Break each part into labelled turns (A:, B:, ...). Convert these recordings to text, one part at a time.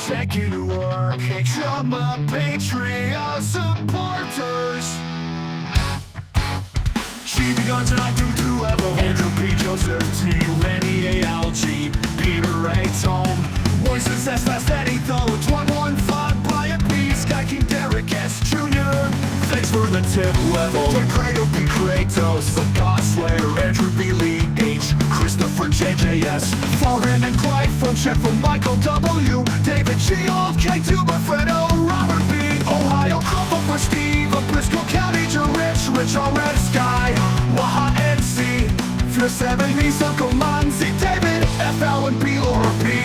A: Check it work, picture my Patreon supporters. GBGuns and I do level. Andrew P. Joseph T. Lenny A. L.G. Peter A. Tome. Voices as fast Eddie though. 115 Brian P. Sky King Derek S. Jr. Thanks for the tip level. The Cradle P. Kratos. The God Slayer. Andrew B. Lee H. Christopher JJS. Foreign and Clyde from Chet from Michael W. David G. Old K2 Buffetto. Robert B. Ohio Crumble for Steve. Of Briscoe County to Rich on Red Sky. Waha NC. For 70s Uncle Monzi. David F. Allen B. Laura P.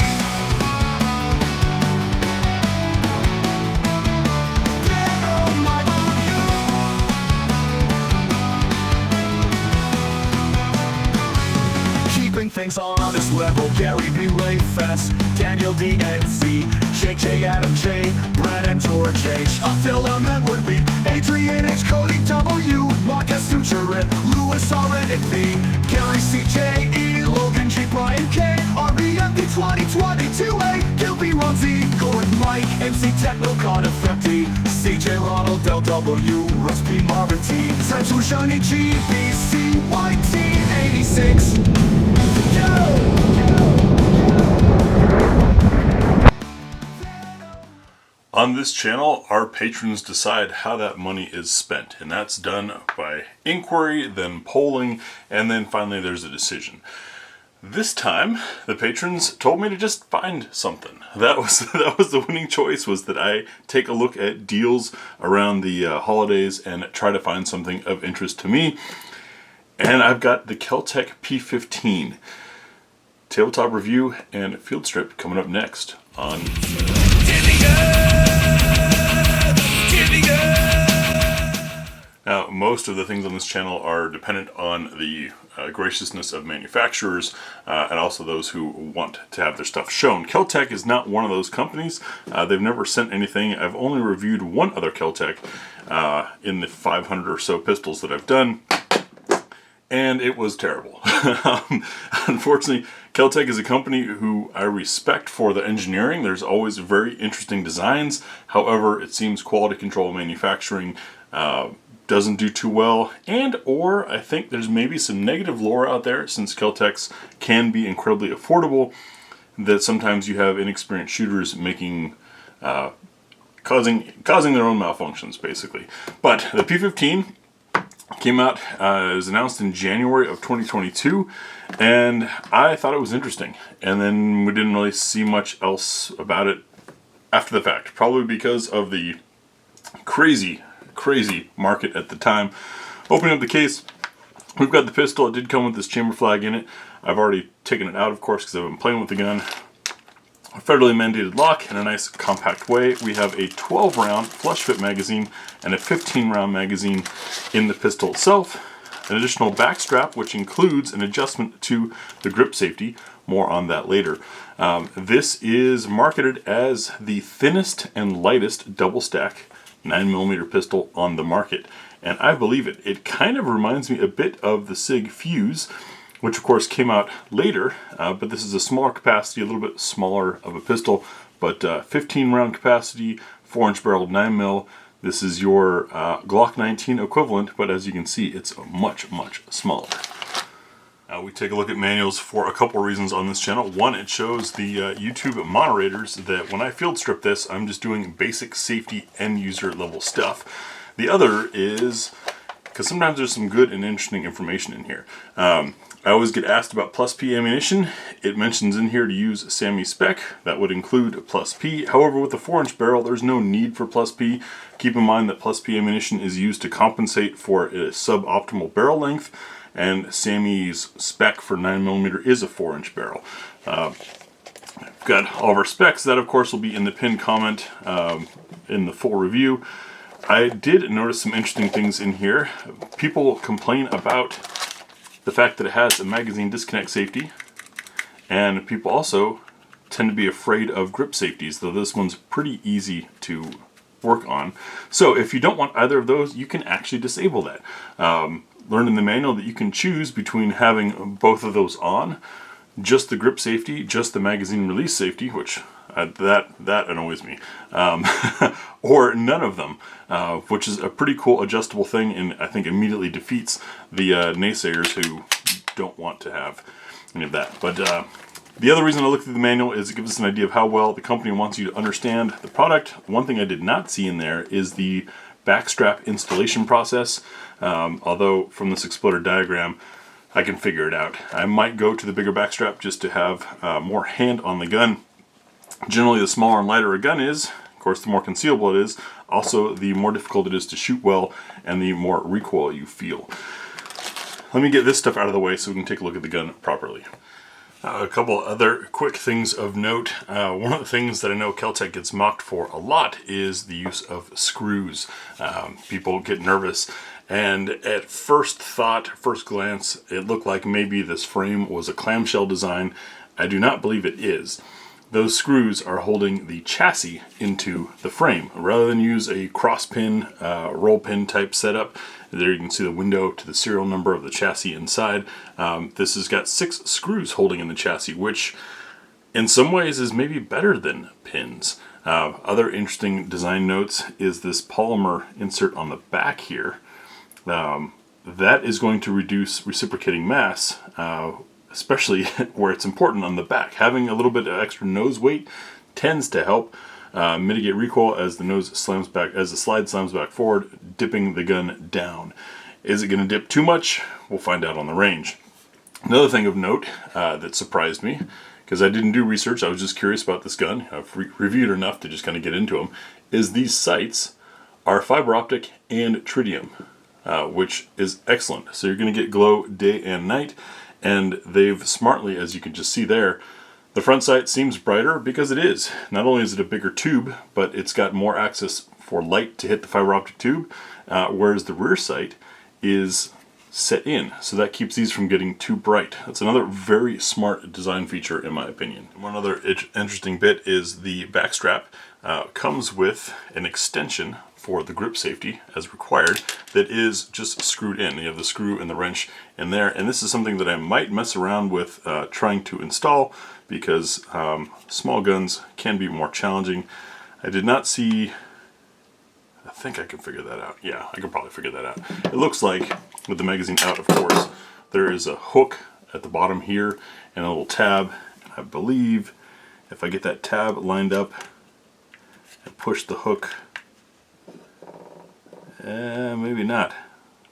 A: Things on this level. Gary B. Rayfest, Daniel D. N.C., Jake J. Adam J. Brad and George H. Phil M. Edward B. Adrian H. Cody W. Marcus Suturin, Lewis R. and B. Gary C. J. E. Logan G. Brian K. RBMP 2022A. Gilby Ron Z. Gordon Mike. MC Technocon Effecti. CJ Ronald L. W. Russ P. Marvin T. Sansu Shani G. B. C. YT 86.
B: On this channel, our patrons decide how that money is spent, and that's done by inquiry, then polling, and then finally there's a decision. This time, the patrons told me to just find something. That was the winning choice, was that I take a look at deals around the holidays and try to find something of interest to me. And I've got the Kel Tec P15 tabletop review and field strip coming up next on Now, most of the things on this channel are dependent on the graciousness of manufacturers and also those who want to have their stuff shown. Kel Tec is not one of those companies. They've never sent anything. I've only reviewed one other Kel Tec in the 500 or so pistols that I've done, and it was terrible. Unfortunately, Kel Tec is a company who I respect for the engineering. There's always very interesting designs. However, it seems quality control manufacturing doesn't do too well, or I think there's maybe some negative lore out there, since Kel Tecs can be incredibly affordable, that sometimes you have inexperienced shooters making causing their own malfunctions, basically. But the P15 came out, it was announced in January of 2022, and I thought it was interesting, and then we didn't really see much else about it after the fact, probably because of the crazy market at the time. Opening up the case, we've got the pistol. It did come with this chamber flag in it. I've already taken it out, of course, because I've been playing with the gun. A federally mandated lock in a nice compact way. We have a 12-round flush fit magazine and a 15-round magazine in the pistol itself. An additional back strap, which includes an adjustment to the grip safety. More on that later. This is marketed as the thinnest and lightest double stack 9mm pistol on the market, and I believe it. It kind of reminds me a bit of the SIG Fuse, which of course came out later, but this is a smaller capacity, a little bit smaller of a pistol, but 15-round capacity, 4-inch barrel 9mm. This is your Glock 19 equivalent, but as you can see, it's much smaller. Now we take a look at manuals for a couple reasons on this channel. One, it shows the YouTube moderators that when I field strip this, I'm just doing basic safety end user level stuff. The other is because sometimes there's some good and interesting information in here. I always get asked about plus P ammunition. It mentions in here to use SAMI spec. That would include plus P. However, with the 4-inch barrel, there's no need for plus P. Keep in mind that plus P ammunition is used to compensate for a suboptimal barrel length, and SAMI's spec for 9mm is a 4-inch barrel. We've got all of our specs. That, of course, will be in the pinned comment in the full review. I did notice some interesting things in here. People complain about the fact that it has a magazine disconnect safety, and people also tend to be afraid of grip safeties, though this one's pretty easy to work on. So if you don't want either of those, you can actually disable that. Learn in the manual that you can choose between having both of those on. just the grip safety, just the magazine release safety, which that annoys me, or none of them, which is a pretty cool adjustable thing, and I think immediately defeats the naysayers who don't want to have any of that. But the other reason I looked through the manual is it gives us an idea of how well the company wants you to understand the product. One thing I did not see in there is the backstrap installation process, although from this exploder diagram I can figure it out. I might go to the bigger backstrap just to have more hand on the gun. Generally, the smaller and lighter a gun is, of course, the more concealable it is. Also, the more difficult it is to shoot well, and the more recoil you feel. Let me get this stuff out of the way so we can take a look at the gun properly. A couple other quick things of note. One of the things that I know Kel Tec gets mocked for a lot is the use of screws. People get nervous, and at first thought, first glance, it looked like maybe this frame was a clamshell design. I do not believe it is. Those screws are holding the chassis into the frame. Rather than use a cross pin, roll pin type setup, there you can see the window to the serial number of the chassis inside. This has got 6 screws holding in the chassis, which in some ways is maybe better than pins. Other interesting design notes is this polymer insert on the back here. That is going to reduce reciprocating mass, especially where it's important on the back. Having a little bit of extra nose weight tends to help mitigate recoil as the nose slams back, as the slide slams back forward, dipping the gun down. Is it going to dip too much? We'll find out on the range. Another thing of note that surprised me, because I didn't do research, I was just curious about this gun. I've reviewed enough to just kind of get into them, is these sights are fiber optic and tritium, which is excellent. So you're going to get glow day and night. And they've smartly, as you can just see there, the front sight seems brighter because it is. Not only is it a bigger tube, but it's got more access for light to hit the fiber optic tube, whereas the rear sight is set in. So that keeps these from getting too bright. That's another very smart design feature in my opinion. One other interesting bit is the backstrap comes with an extension for the grip safety as required that is just screwed in. You have the screw and the wrench in there, and this is something that I might mess around with trying to install because small guns can be more challenging. I did not see, I think I can figure that out. Yeah, I can probably figure that out. It looks like with the magazine out, of course, there is a hook at the bottom here and a little tab. I believe if I get that tab lined up and push the hook, maybe not.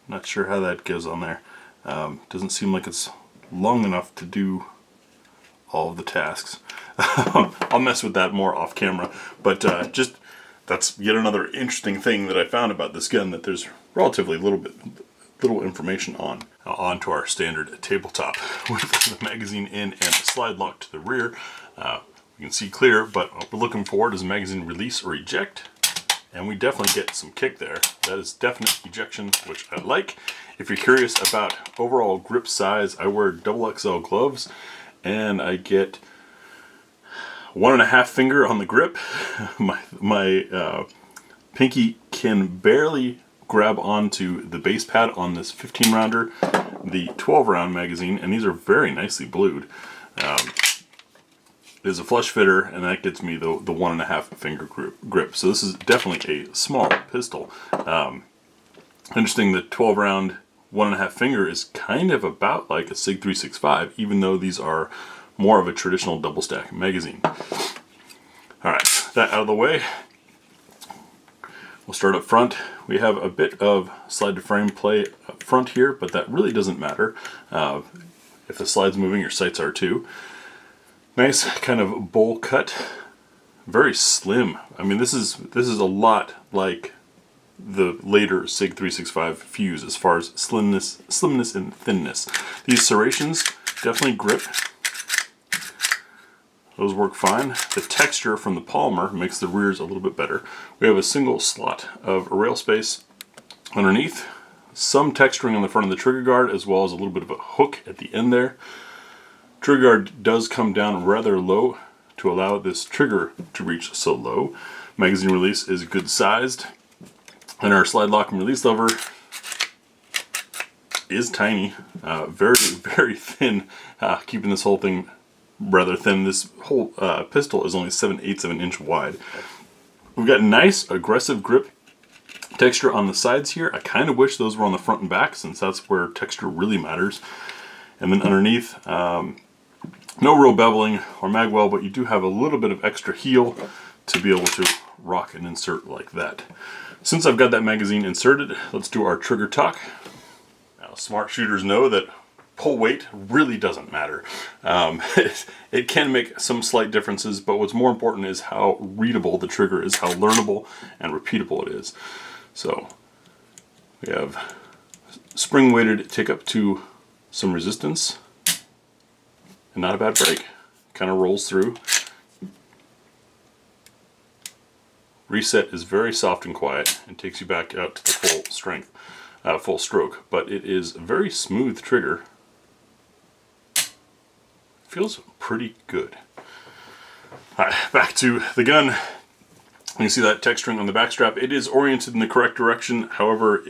B: Not sure how that goes on there. Doesn't seem like it's long enough to do all of the tasks. I'll mess with that more off camera, but just that's yet another interesting thing that I found about this gun that there's relatively little information on. Now on to our standard tabletop with the magazine in and slide lock to the rear. You can see clear, but what we're looking for is a magazine release or eject. And we definitely get some kick there. That is definite ejection, which I like. If you're curious about overall grip size, I wear XXL gloves, and I get 1.5 finger on the grip. My pinky can barely grab onto the base pad on this 15 rounder, the 12 round magazine, and these are very nicely blued. Is a flush fitter, and that gets me the 1.5 finger grip. So this is definitely a small pistol. Interesting, the 12 round 1.5 finger is kind of about like a SIG 365, even though these are more of a traditional double stack magazine. All right, that out of the way. We'll start up front. We have a bit of slide to frame play up front here, but that really doesn't matter. If the slide's moving, your sights are too. Nice kind of bowl cut, very slim. I mean, this is a lot like the later SIG 365 fuse as far as slimness and thinness. These serrations definitely grip. Those work fine. The texture from the polymer makes the rears a little bit better. We have a single slot of rail space underneath, some texturing on the front of the trigger guard, as well as a little bit of a hook at the end there. Trigger guard does come down rather low to allow this trigger to reach so low. Magazine release is good sized. And our slide lock and release lever is tiny, very, very thin, keeping this whole thing rather thin. This whole pistol is only 7/8 of an inch wide. We've got nice, aggressive grip texture on the sides here. I kind of wish those were on the front and back, since that's where texture really matters. And then underneath, no real beveling or magwell, but you do have a little bit of extra heel to be able to rock and insert like that. Since I've got that magazine inserted, let's do our trigger talk. Now, smart shooters know that pull weight really doesn't matter. It can make some slight differences, but what's more important is how readable the trigger is, how learnable and repeatable it is. So we have spring weighted, take up to some resistance, and not a bad break. Kind of rolls through. Reset is very soft and quiet and takes you back out to the full strength, full stroke, but it is a very smooth trigger. Feels pretty good. Alright, back to the gun. You can see that texturing on the back strap. It is oriented in the correct direction, however,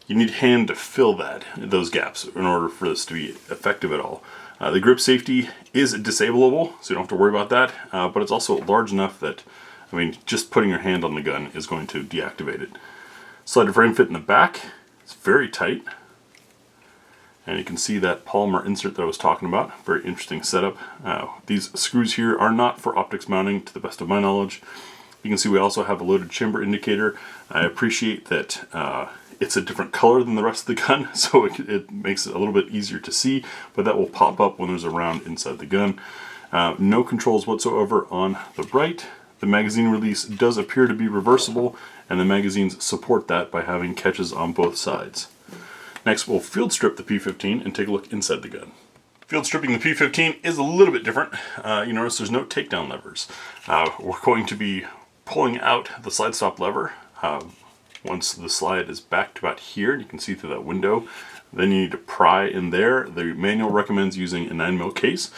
B: you need hand to fill those gaps in order for this to be effective at all. The grip safety is disableable, so you don't have to worry about that, but it's also large enough that, I mean, just putting your hand on the gun is going to deactivate it. Slide to frame fit in the back. It's very tight. And you can see that polymer insert that I was talking about. Very interesting setup. These screws here are not for optics mounting, to the best of my knowledge. You can see we also have a loaded chamber indicator. I appreciate that it's a different color than the rest of the gun, so it makes it a little bit easier to see, but that will pop up when there's a round inside the gun. No controls whatsoever on the right. The magazine release does appear to be reversible, and the magazines support that by having catches on both sides. Next, we'll field strip the P15 and take a look inside the gun. Field stripping the P15 is a little bit different. You notice there's no takedown levers. We're going to be pulling out the slide stop lever. Once the slide is back to about here, and you can see through that window, then you need to pry in there. The manual recommends using a 9mm case.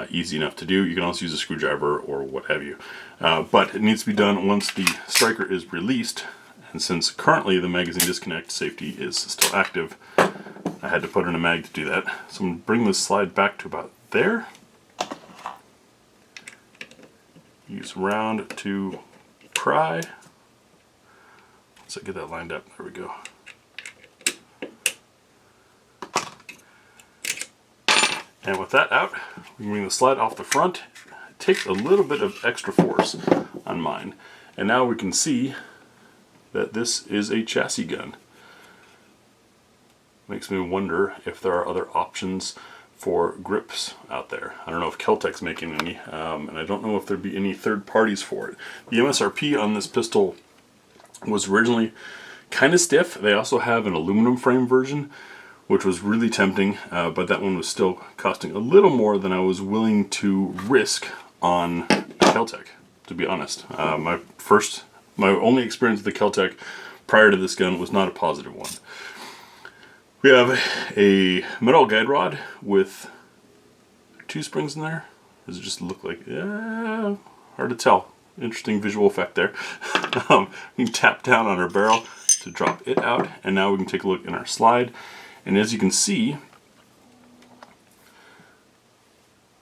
B: Easy enough to do. You can also use a screwdriver or what have you. But it needs to be done once the striker is released. And since currently the magazine disconnect safety is still active, I had to put in a mag to do that. So I'm going to bring this slide back to about there. Use round to pry. So get that lined up. There we go. And with that out, we can bring the slide off the front. It takes a little bit of extra force on mine. And now we can see that this is a chassis gun. Makes me wonder if there are other options for grips out there. I don't know if Kel Tec's making any, and I don't know if there'd be any third parties for it. The MSRP on this pistol was originally kind of stiff. They also have an aluminum frame version, which was really tempting, but that one was still costing a little more than I was willing to risk on Kel Tec, to be honest. My only experience with the Kel Tec prior to this gun was not a positive one. We have a metal guide rod with 2 springs in there. Does it just look like, hard to tell. Interesting visual effect there. We can tap down on our barrel to drop it out, and now we can take a look in our slide. And as you can see,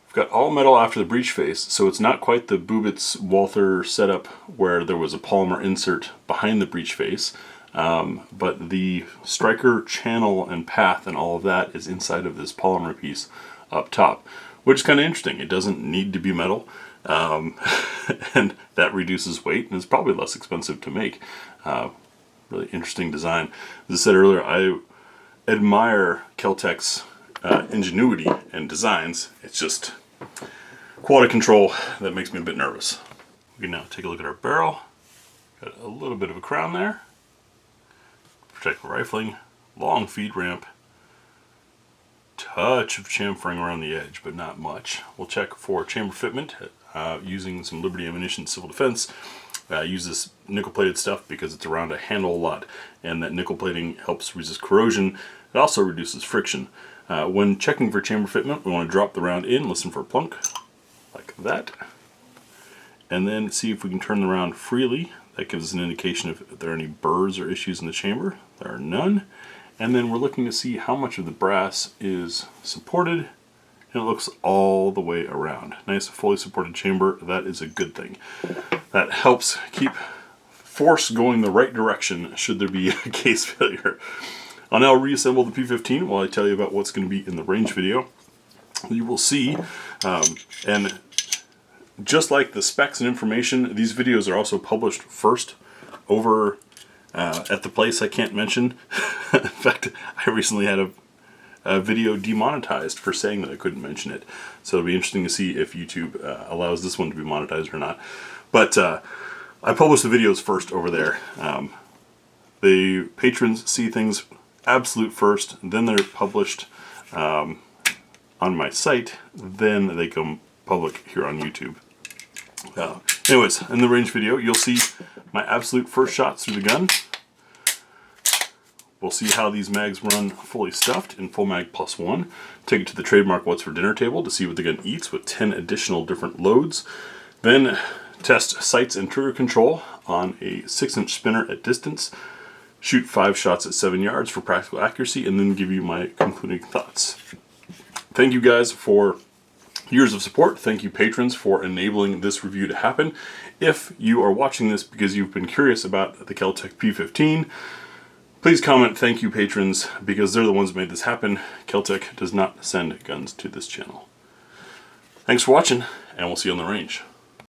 B: we've got all metal after the breech face, so it's not quite the Bubitz Walther setup where there was a polymer insert behind the breech face, but the striker channel and path and all of that is inside of this polymer piece up top, which is kind of interesting. It doesn't need to be metal, and that reduces weight and is probably less expensive to make. Really interesting design. As I said earlier, I admire Kel Tec's ingenuity and designs. It's just quality control that makes me a bit nervous. We can now take a look at our barrel. Got a little bit of a crown there. Protect rifling, long feed ramp, touch of chamfering around the edge, but not much. We'll check for chamber fitment using some Liberty Ammunition Civil Defense. Use this nickel plated stuff because it's around a handle a lot, and that nickel plating helps resist corrosion. It also reduces friction. When checking for chamber fitment, we want to drop the round in, listen for a plunk, like that, and then see if we can turn the round freely. That gives us an indication if there are any burrs or issues in the chamber. There are none. And then we're looking to see how much of the brass is supported. And it looks all the way around. Nice fully supported chamber. That is a good thing. That helps keep force going the right direction should there be a case failure. I'll now reassemble the P15 while I tell you about what's going to be in the range video. You will see, and just like the specs and information, these videos are also published first over at the place I can't mention. In fact, I recently had a video demonetized for saying that I couldn't mention it. So it'll be interesting to see if YouTube allows this one to be monetized or not. But I publish the videos first over there. The patrons see things absolute first, then they're published on my site, then they come public here on YouTube. Anyways, in the range video, you'll see my absolute first shots through the gun. We'll see how these mags run fully stuffed in full mag +1. Take it to the trademark What's for Dinner table to see what the gun eats with 10 additional different loads. Then test sights and trigger control on a 6-inch spinner at distance. Shoot 5 shots at 7 yards for practical accuracy, and then give you my concluding thoughts. Thank you guys for years of support. Thank you patrons for enabling this review to happen. If you are watching this because you've been curious about the Kel Tec P15, please comment thank you patrons, because they're the ones who made this happen. Kel Tec does not send guns to this channel. Thanks for watching, and we'll see you on the range.